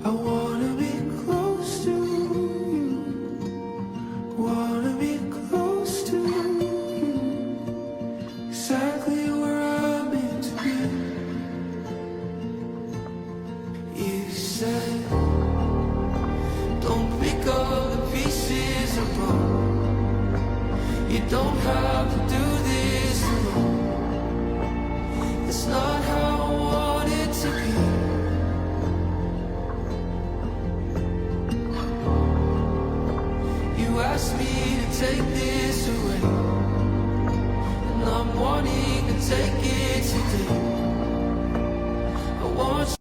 I wanna be close to you. Wanna be close to you. Exactly where I'm meant to be. You said, don't pick up the pieces apart. You don't have to do this alone. It's not how I want it to be.